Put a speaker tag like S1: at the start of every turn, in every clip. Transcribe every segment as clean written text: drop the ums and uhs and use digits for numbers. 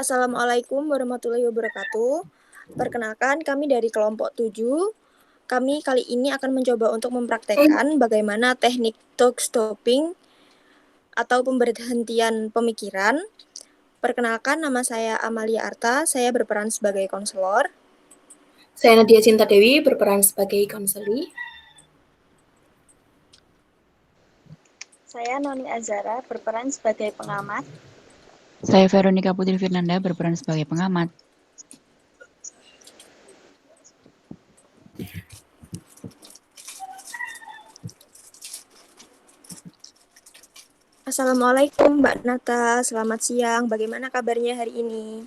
S1: Assalamualaikum warahmatullahi wabarakatuh. Perkenalkan, kami dari kelompok 7. Kami kali ini akan mencoba untuk mempraktekkan bagaimana teknik talk stopping atau pemberhentian pemikiran. Perkenalkan, nama saya Amalia Arta, saya berperan sebagai konselor.
S2: Saya Nadia Cinta Dewi, berperan sebagai konseli.
S3: Saya Noni Azara, berperan sebagai pengamat.
S4: Saya Veronica Putri Firnanda, berperan sebagai pengamat.
S1: Assalamualaikum Mbak Nata, selamat siang. Bagaimana kabarnya hari ini?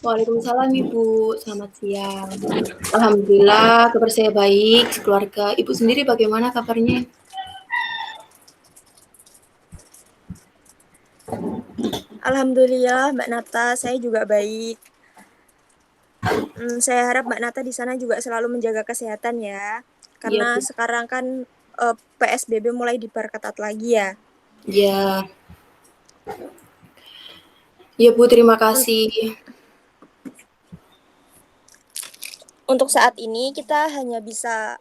S2: Waalaikumsalam Ibu, selamat siang. Alhamdulillah, kabar saya baik, keluarga. Ibu sendiri bagaimana kabarnya?
S1: Alhamdulillah Mbak Nata, saya juga baik. Saya harap Mbak Nata di sana juga selalu menjaga kesehatan ya.
S2: Iya,
S1: Karena
S2: Bu.
S1: sekarang kan PSBB mulai diperketat lagi ya.
S2: Ya. Ya, Bu, terima kasih.
S1: Untuk saat ini kita hanya bisa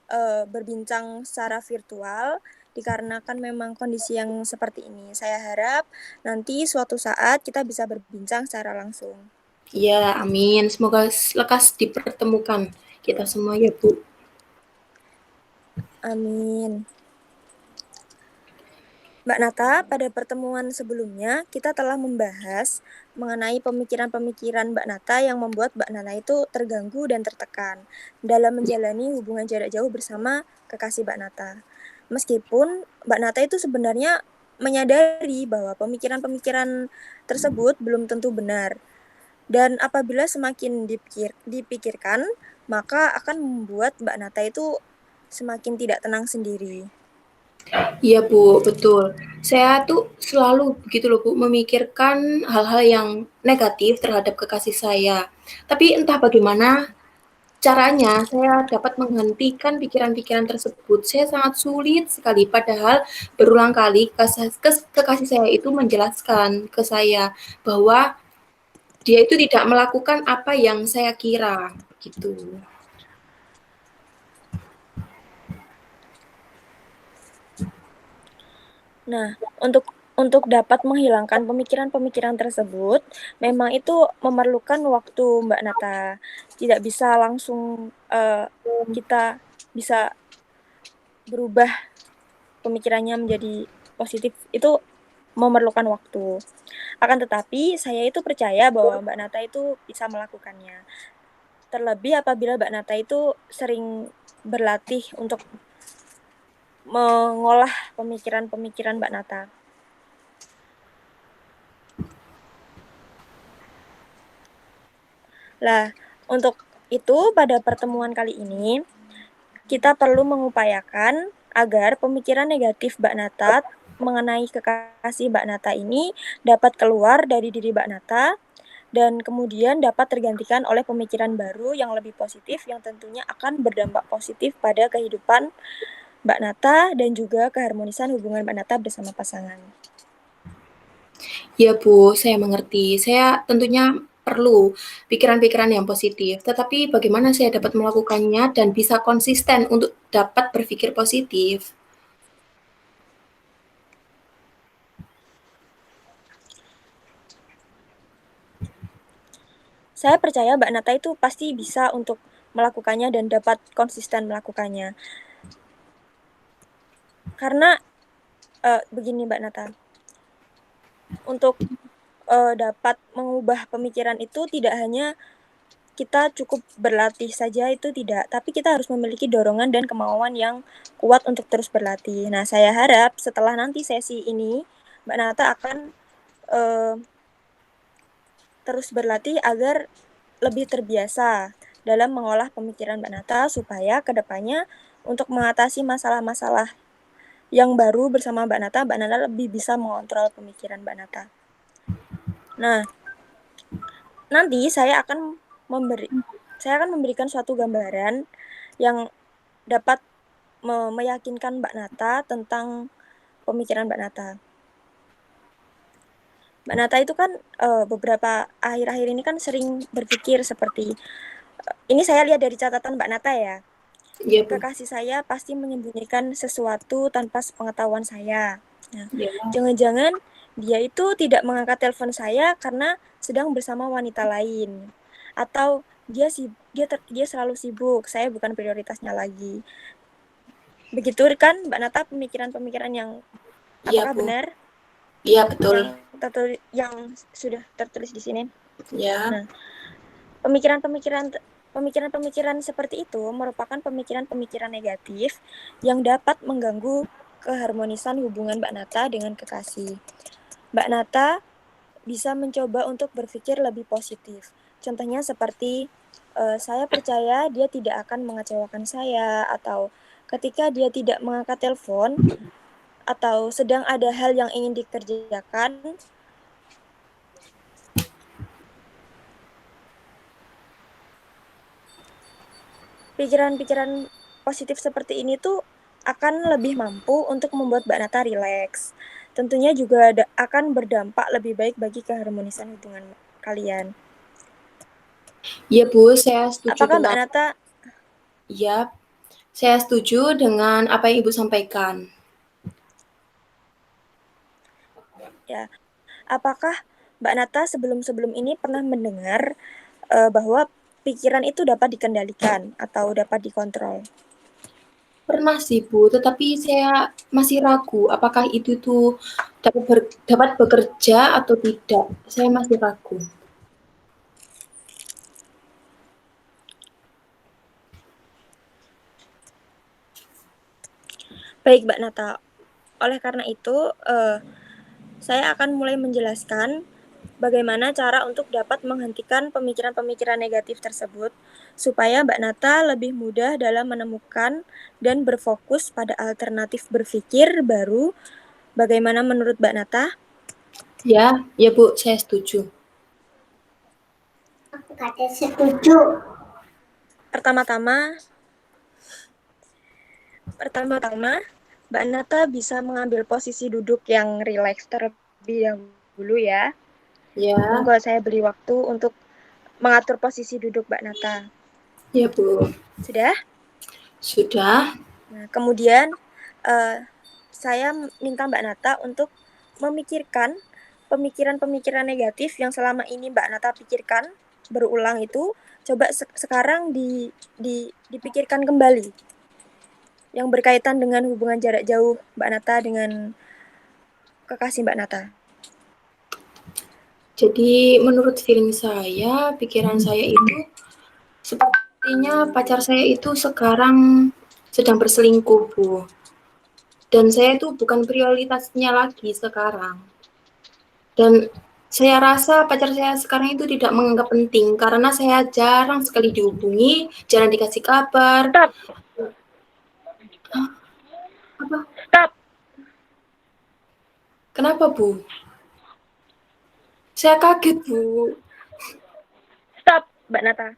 S1: berbincang secara virtual dikarenakan memang kondisi yang seperti ini. Saya harap nanti suatu saat kita bisa berbincang secara langsung.
S2: Ya, amin. Semoga lekas dipertemukan kita semua ya, Bu.
S1: Amin. Mbak Nata, pada pertemuan sebelumnya kita telah membahas mengenai pemikiran-pemikiran Mbak Nata yang membuat Mbak Nata itu terganggu dan tertekan dalam menjalani hubungan jarak jauh bersama kekasih Mbak Nata. Meskipun Mbak Nata itu sebenarnya menyadari bahwa pemikiran-pemikiran tersebut belum tentu benar. Dan apabila semakin dipikirkan, maka akan membuat Mbak Nata itu semakin tidak tenang sendiri.
S2: Iya, Bu, betul. Saya tuh selalu begitu loh, Bu, memikirkan hal-hal yang negatif terhadap kekasih saya. Tapi entah bagaimana caranya saya dapat menghentikan pikiran-pikiran tersebut. Saya sangat sulit sekali, padahal berulang kali kekasih saya itu menjelaskan ke saya bahwa dia itu tidak melakukan apa yang saya kira, gitu.
S1: Nah, untuk dapat menghilangkan pemikiran-pemikiran tersebut, memang itu memerlukan waktu, Mbak Nata. Tidak bisa langsung kita bisa berubah pemikirannya menjadi positif. Itu memerlukan waktu. Akan tetapi, saya itu percaya bahwa Mbak Nata itu bisa melakukannya. Terlebih apabila Mbak Nata itu sering berlatih untuk mengolah pemikiran-pemikiran Mbak Nata. Lah, untuk itu pada pertemuan kali ini kita perlu mengupayakan agar pemikiran negatif Mbak Nata mengenai kekasih Mbak Nata ini dapat keluar dari diri Mbak Nata dan kemudian dapat tergantikan oleh pemikiran baru yang lebih positif yang tentunya akan berdampak positif pada kehidupan Mbak Nata dan juga keharmonisan hubungan Mbak Nata bersama pasangan.
S2: Ya, Bu, saya mengerti. Saya tentunya perlu pikiran-pikiran yang positif, tetapi bagaimana saya dapat melakukannya dan bisa konsisten untuk dapat berpikir positif?
S1: Saya percaya Mbak Nata itu pasti bisa untuk melakukannya dan dapat konsisten melakukannya. Karena begini Mbak Nata, untuk dapat mengubah pemikiran itu tidak hanya kita cukup berlatih saja itu tidak, tapi kita harus memiliki dorongan dan kemauan yang kuat untuk terus berlatih. Nah, saya harap setelah nanti sesi ini Mbak Nata akan terus berlatih agar lebih terbiasa dalam mengolah pemikiran Mbak Nata supaya kedepannya untuk mengatasi masalah-masalah yang baru bersama Mbak Nata lebih bisa mengontrol pemikiran Mbak Nata. Nah, nanti saya akan memberikan suatu gambaran yang dapat meyakinkan Mbak Nata tentang pemikiran Mbak Nata. Mbak Nata itu kan beberapa akhir-akhir ini kan sering berpikir seperti ini saya lihat dari catatan Mbak Nata ya.
S2: Iya, Bu.
S1: Kekasih saya pasti menyembunyikan sesuatu tanpa sepengetahuan saya. Nah,
S2: Iya.
S1: jangan-jangan dia itu tidak mengangkat telepon saya karena sedang bersama wanita lain. Atau dia selalu sibuk, saya bukan prioritasnya lagi. Begitu kan Mbak Nata pemikiran-pemikiran yang
S2: Iya,
S1: apakah
S2: Bu.
S1: benar
S2: Iya, betul.
S1: yang sudah tertulis di sini?
S2: Ya.
S1: Nah, pemikiran-pemikiran seperti itu merupakan pemikiran-pemikiran negatif yang dapat mengganggu keharmonisan hubungan Mbak Nata dengan kekasih. Mbak Nata bisa mencoba untuk berpikir lebih positif. Contohnya seperti saya percaya dia tidak akan mengecewakan saya, atau ketika dia tidak mengangkat telepon atau sedang ada hal yang ingin dikerjakan, pikiran-pikiran positif seperti ini tuh akan lebih mampu untuk membuat Mbak Nata rileks. Tentunya juga akan berdampak lebih baik bagi keharmonisan hubungan kalian.
S2: Iya, Bu, saya setuju
S1: Apakah Mbak
S2: dengan
S1: Nata
S2: Iya, saya setuju dengan apa yang Ibu sampaikan.
S1: ya, apakah Mbak Nata sebelum-sebelum ini pernah mendengar bahwa pikiran itu dapat dikendalikan atau dapat dikontrol?
S2: Pernah sih, Bu, tetapi saya masih ragu apakah itu tuh dapat bekerja atau tidak. Saya masih ragu.
S1: Baik, Mbak Nata. Oleh karena itu, saya akan mulai menjelaskan bagaimana cara untuk dapat menghentikan pemikiran-pemikiran negatif tersebut supaya Mbak Nata lebih mudah dalam menemukan dan berfokus pada alternatif berpikir baru. Bagaimana menurut Mbak Nata?
S2: Ya, ya Bu, saya setuju.
S5: Aku kata setuju.
S1: Pertama-tama, Mbak Nata bisa mengambil posisi duduk yang rileks terlebih dahulu ya.
S2: Ya,
S1: Monggo saya beri waktu untuk mengatur posisi duduk Mbak Nata.
S2: ya Bu.
S1: Sudah?
S2: Sudah.
S1: Nah, kemudian saya minta Mbak Nata untuk memikirkan pemikiran-pemikiran negatif yang selama ini Mbak Nata pikirkan berulang itu, coba sekarang dipikirkan kembali yang berkaitan dengan hubungan jarak jauh Mbak Nata dengan kekasih Mbak Nata.
S2: Jadi menurut feeling saya, pikiran saya itu sepertinya pacar saya itu sekarang sedang berselingkuh, Bu. Dan saya itu bukan prioritasnya lagi sekarang. Dan saya rasa pacar saya sekarang itu tidak menganggap penting karena saya jarang sekali dihubungi, jarang dikasih kabar.
S1: Stop.
S2: Apa?
S1: Stop.
S2: Kenapa, Bu? Saya kaget, Bu.
S1: Stop, Mbak Nata.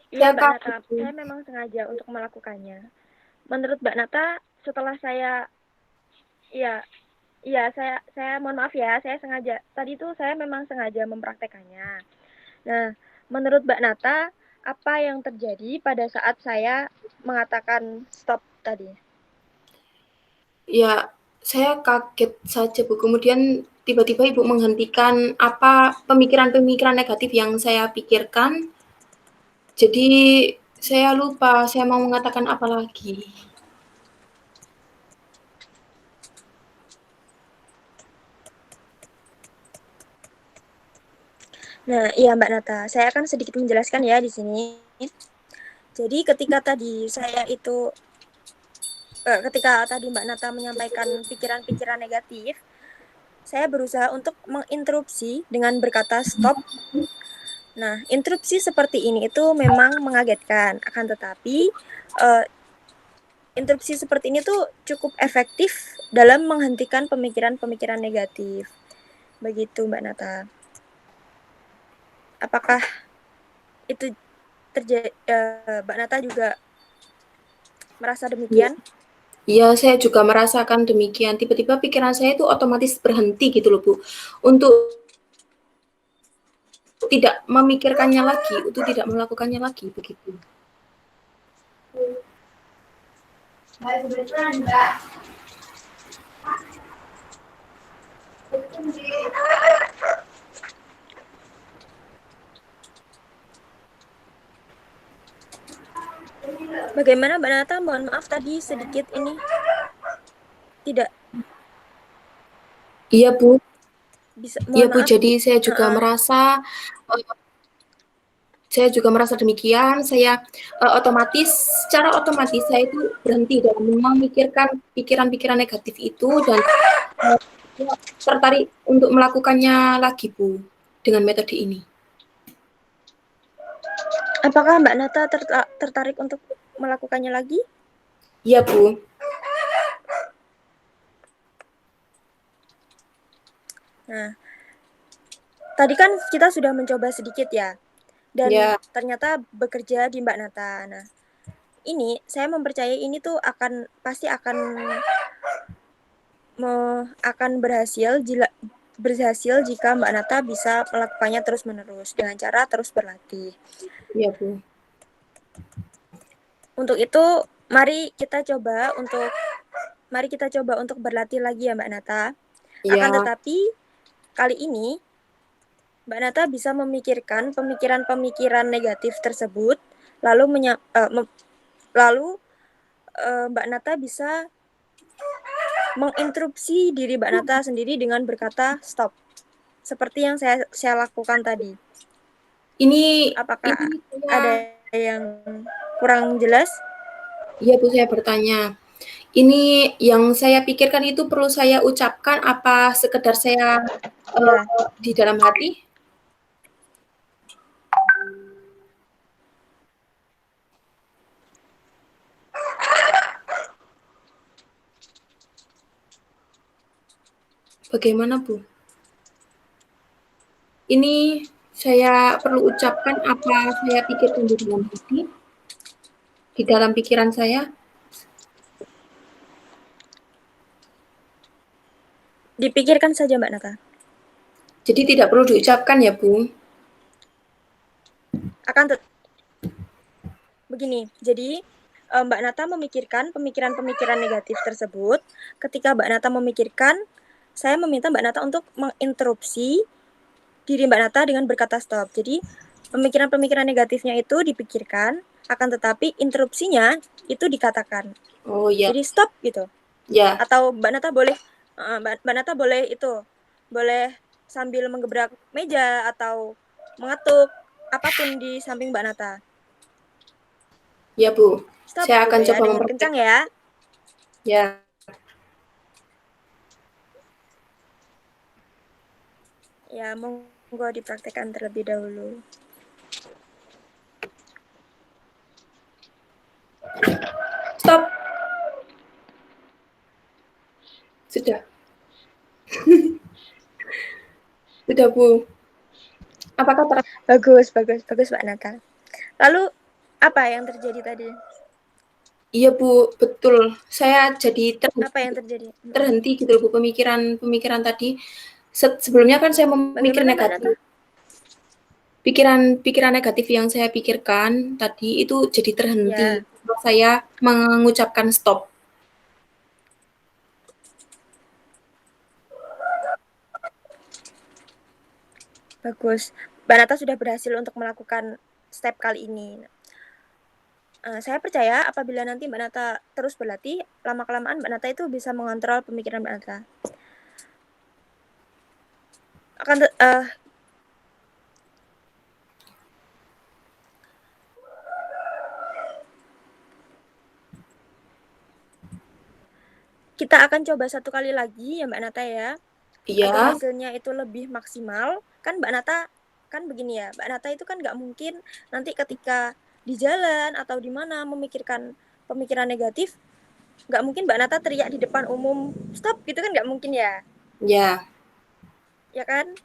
S1: Iya, Mbak Nata, saya memang sengaja untuk melakukannya. Menurut Mbak Nata, setelah saya mohon maaf ya, saya sengaja. Tadi itu saya memang sengaja mempraktekannya. Nah, menurut Mbak Nata, apa yang terjadi pada saat saya mengatakan stop tadi?
S2: Ya, saya kaget saja, Bu. Kemudian tiba-tiba Ibu menghentikan apa pemikiran-pemikiran negatif yang saya pikirkan. Jadi saya lupa saya mau mengatakan apa lagi.
S1: Nah, iya Mbak Nata, saya akan sedikit menjelaskan ya di sini. Jadi ketika tadi Mbak Nata menyampaikan pikiran-pikiran negatif, saya berusaha untuk menginterupsi dengan berkata stop. Nah, interupsi seperti ini itu memang mengagetkan, akan tetapi interupsi seperti ini tuh cukup efektif dalam menghentikan pemikiran-pemikiran negatif. Begitu Mbak Nata. Apakah itu Mbak Nata juga merasa demikian?
S2: Iya, saya juga merasakan demikian. Tiba-tiba pikiran saya itu otomatis berhenti gitu loh, Bu. Untuk tidak memikirkannya lagi, untuk tidak melakukannya lagi, begitu.
S1: Bagaimana Mbak Nata? Mohon maaf tadi sedikit ini tidak
S2: Iya, Bu.
S1: bisa.
S2: Iya,
S1: Mohon
S2: Bu.
S1: maaf.
S2: Jadi saya juga merasa demikian. Saya secara otomatis saya itu berhenti dalam memikirkan pikiran-pikiran negatif itu dan tertarik untuk melakukannya lagi, Bu, dengan metode ini.
S1: Apakah Mbak Nata tertarik untuk melakukannya lagi?
S2: Iya, Bu.
S1: Nah, tadi kan kita sudah mencoba sedikit ya, dan ternyata bekerja di Mbak Nata. Nah, ini saya mempercayai ini tuh pasti akan berhasil jika Mbak Nata bisa melakukannya terus-menerus dengan cara terus berlatih.
S2: Iya, Bu.
S1: Untuk itu, mari kita coba untuk berlatih lagi ya Mbak Nata. Akan tetapi kali ini Mbak Nata bisa memikirkan pemikiran-pemikiran negatif tersebut, lalu Mbak Nata bisa menginterupsi diri Mbak Nata sendiri dengan berkata stop. Seperti yang saya lakukan tadi. Apakah ada yang kurang jelas?
S2: Iya, Bu, saya bertanya. Ini yang saya pikirkan itu perlu saya ucapkan apa sekedar saya di dalam hati? Bagaimana, Bu? Ini saya perlu ucapkan apa saya pikirkan di dalam hati? Di dalam pikiran saya?
S1: Dipikirkan saja Mbak Nata.
S2: Jadi tidak perlu diucapkan ya, Bu?
S1: Begini, jadi Mbak Nata memikirkan pemikiran-pemikiran negatif tersebut. Ketika Mbak Nata memikirkan, saya meminta Mbak Nata untuk menginterupsi diri Mbak Nata dengan berkata stop. Jadi pemikiran-pemikiran negatifnya itu dipikirkan, akan tetapi interupsinya itu dikatakan.
S2: Oh iya.
S1: Jadi stop gitu.
S2: Ya.
S1: Atau Mbak Nata boleh boleh sambil menggebrak meja atau mengetuk apapun di samping Mbak Nata.
S2: Ya, Bu.
S1: Stop,
S2: saya akan
S1: gitu
S2: coba
S1: dengan kencang ya.
S2: Ya.
S1: Ya, monggo dipraktekkan terlebih dahulu.
S2: Stop. Sudah. Sudah, Bu. Apakah
S1: bagus Mbak Nata. Lalu apa yang terjadi tadi?
S2: Iya, Bu, betul. Saya jadi
S1: apa yang terjadi?
S2: Terhenti gitu, Bu, pemikiran tadi. Sebelumnya kan saya memikir negatif. Pikiran negatif yang saya pikirkan tadi itu jadi terhenti. Saya mengucapkan stop.
S1: Bagus. Mbak Nata sudah berhasil untuk melakukan step kali ini. Saya percaya apabila nanti Mbak Nata terus berlatih, lama-kelamaan Mbak Nata itu bisa mengontrol pemikiran Mbak Nata. Kita akan coba satu kali lagi ya Mbak Nata ya.
S2: Iya.
S1: Agar hasilnya itu lebih maksimal. Kan Mbak Nata, kan begini ya, Mbak Nata itu kan nggak mungkin nanti ketika di jalan atau di mana memikirkan pemikiran negatif, nggak mungkin Mbak Nata teriak di depan umum, stop, gitu kan nggak mungkin ya.
S2: Ya.
S1: Ya kan?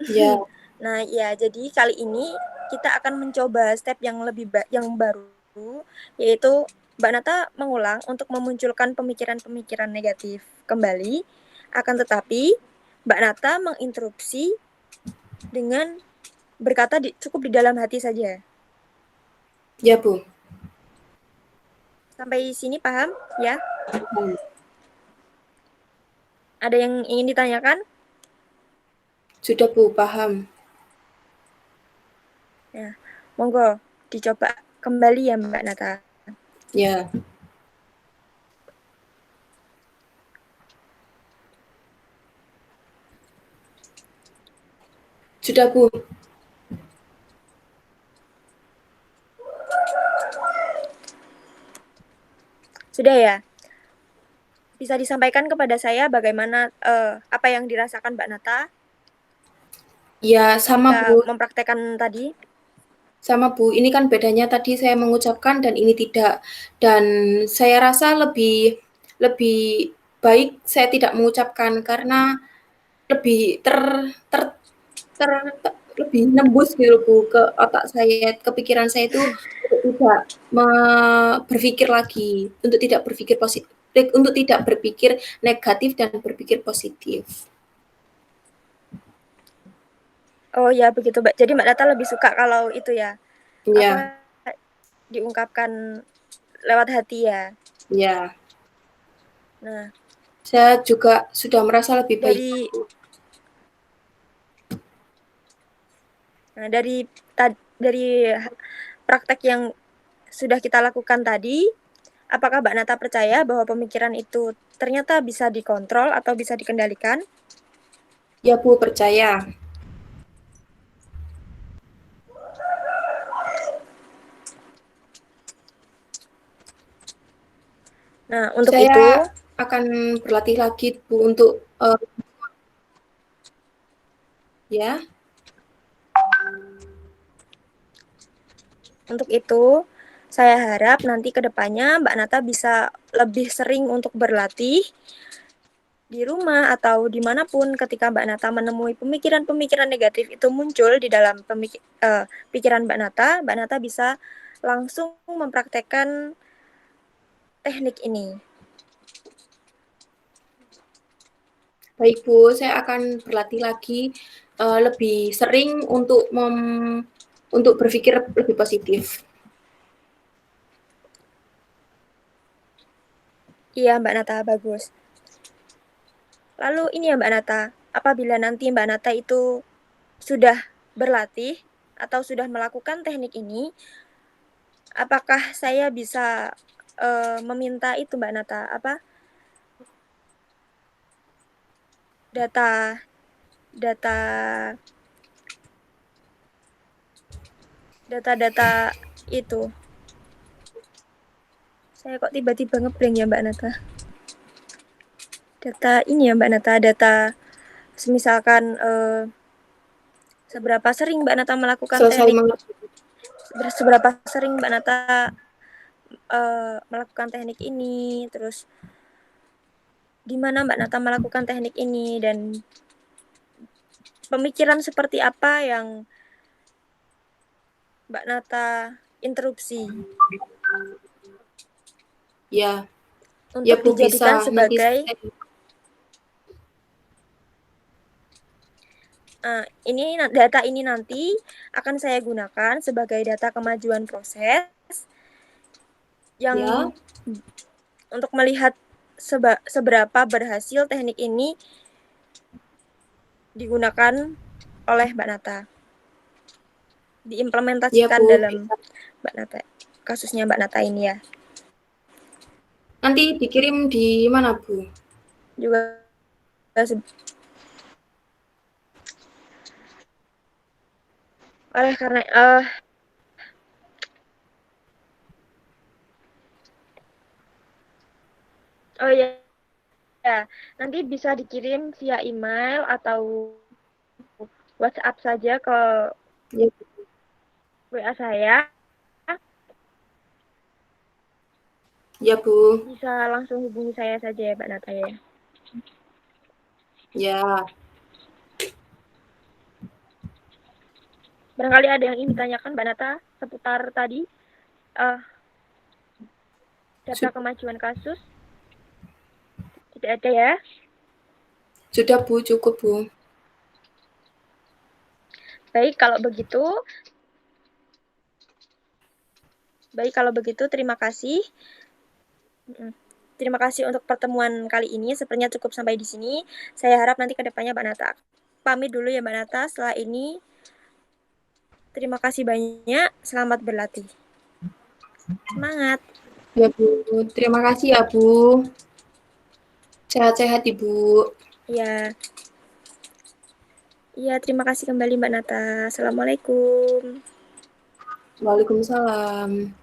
S2: Ya.
S1: Nah, ya, jadi kali ini kita akan mencoba step yang yang baru, yaitu Mbak Nata mengulang untuk memunculkan pemikiran-pemikiran negatif kembali. Akan tetapi Mbak Nata menginterupsi dengan berkata cukup di dalam hati saja.
S2: Ya, Bu.
S1: Sampai sini paham ya?
S2: Paham.
S1: Ada yang ingin ditanyakan?
S2: Sudah, Bu, paham.
S1: Ya, monggo dicoba kembali ya Mbak Nata.
S2: Ya. Sudah, Bu.
S1: Sudah ya? Bisa disampaikan kepada saya bagaimana apa yang dirasakan Mbak Nata
S2: Ya, sama,
S1: ketika
S2: Bu.
S1: mempraktekkan tadi?
S2: Sama, Bu. Ini kan bedanya tadi saya mengucapkan dan ini tidak. Dan saya rasa lebih baik saya tidak mengucapkan karena lebih lebih nembus gitu, Bu, ke otak saya, ke pikiran saya itu untuk tidak berpikir lagi, untuk tidak berpikir negatif dan berpikir positif.
S1: Oh ya begitu Mbak. Jadi Mbak Nata lebih suka kalau itu ya,
S2: Ya,
S1: apa diungkapkan lewat hati ya.
S2: ya.
S1: Nah,
S2: Saya juga sudah merasa lebih baik.
S1: dari dari praktek yang sudah kita lakukan tadi, apakah Mbak Nata percaya bahwa pemikiran itu ternyata bisa dikontrol atau bisa dikendalikan?
S2: Ya, Bu, percaya.
S1: Nah, untuk
S2: Saya
S1: itu,
S2: akan berlatih lagi, Bu, untuk ya.
S1: untuk itu saya harap nanti ke depannya Mbak Nata bisa lebih sering untuk berlatih di rumah atau dimanapun ketika Mbak Nata menemui pemikiran-pemikiran negatif itu muncul di dalam pikiran Mbak Nata bisa langsung mempraktekkan teknik ini.
S2: Baik, Bu, saya akan berlatih lagi lebih sering untuk berpikir lebih positif.
S1: Iya Mbak Nata, bagus. Lalu ini ya Mbak Nata, apabila nanti Mbak Nata itu sudah berlatih atau sudah melakukan teknik ini, apakah saya bisa meminta itu Mbak Nata, apa data data data-data itu? Saya kok tiba-tiba ngeblank ya Mbak Nata. Data ini ya Mbak Nata, data semisalkan seberapa sering Mbak Nata melakukan
S2: Selesai
S1: teknik,
S2: mengerti.
S1: seberapa sering Mbak Nata melakukan teknik ini, terus di mana Mbak Nata melakukan teknik ini, dan pemikiran seperti apa yang Mbak Nata interupsi
S2: Ya, ya,
S1: untuk
S2: Bu,
S1: dijadikan
S2: bisa. Nanti
S1: sebagai ini data ini nanti akan saya gunakan sebagai data kemajuan proses yang
S2: ya,
S1: untuk melihat seberapa berhasil teknik ini digunakan oleh Mbak Nata,
S2: ya,
S1: diimplementasikan
S2: Bu.
S1: dalam Mbak Nata, kasusnya Mbak Nata ini ya.
S2: Nanti dikirim di mana, Bu?
S1: Juga oleh karena oh ya, ya, nanti bisa dikirim via email atau WhatsApp saja ke
S2: Ya,
S1: WA saya.
S2: ya, Bu.
S1: Bisa langsung hubungi saya saja ya Mbak Nata ya.
S2: Ya,
S1: Barangkali ada yang ingin ditanyakan Mbak Nata seputar tadi data kemajuan kasus? Tidak ada ya?
S2: Sudah Bu, cukup Bu.
S1: Baik, kalau begitu terima kasih. Terima kasih untuk pertemuan kali ini. Sepertinya cukup sampai di sini. Saya harap nanti ke depannya Mbak Nata pamit dulu ya Mbak Nata. Setelah ini terima kasih banyak. Selamat berlatih. Semangat.
S2: Ya Bu, terima kasih ya Bu. Sehat-sehat Ibu.
S1: Iya. Iya, terima kasih kembali Mbak Nata. Assalamualaikum.
S2: Waalaikumsalam.